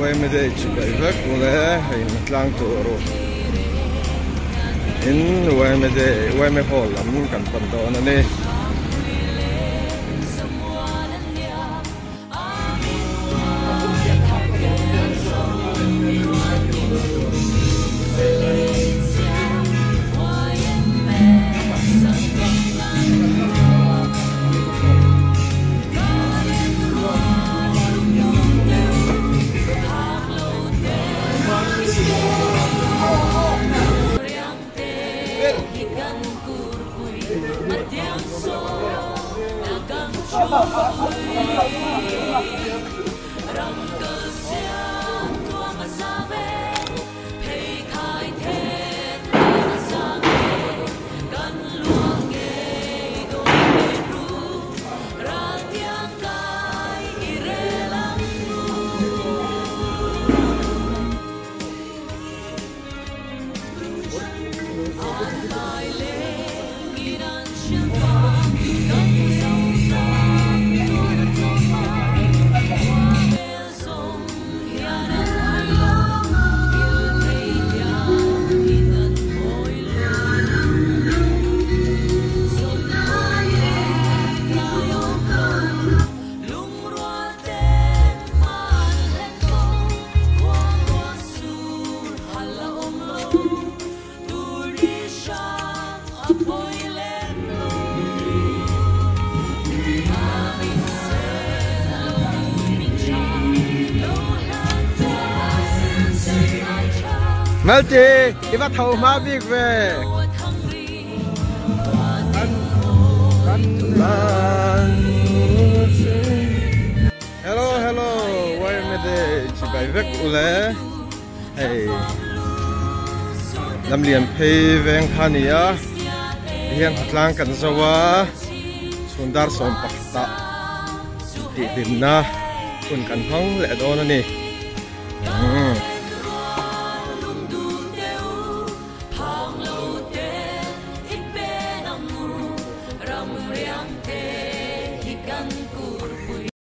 ويمدي تشبيفك ولا هي متلان تورو إن ويمي هول من كان بندونا ليه Melty, iba thau ma big ve. Hello, why me de chibai vek ule. Hey, lam lian pei veng khania. Hian hatlang kan zawa. Sundar som pakta. Ti din na kun kan hong le don ani.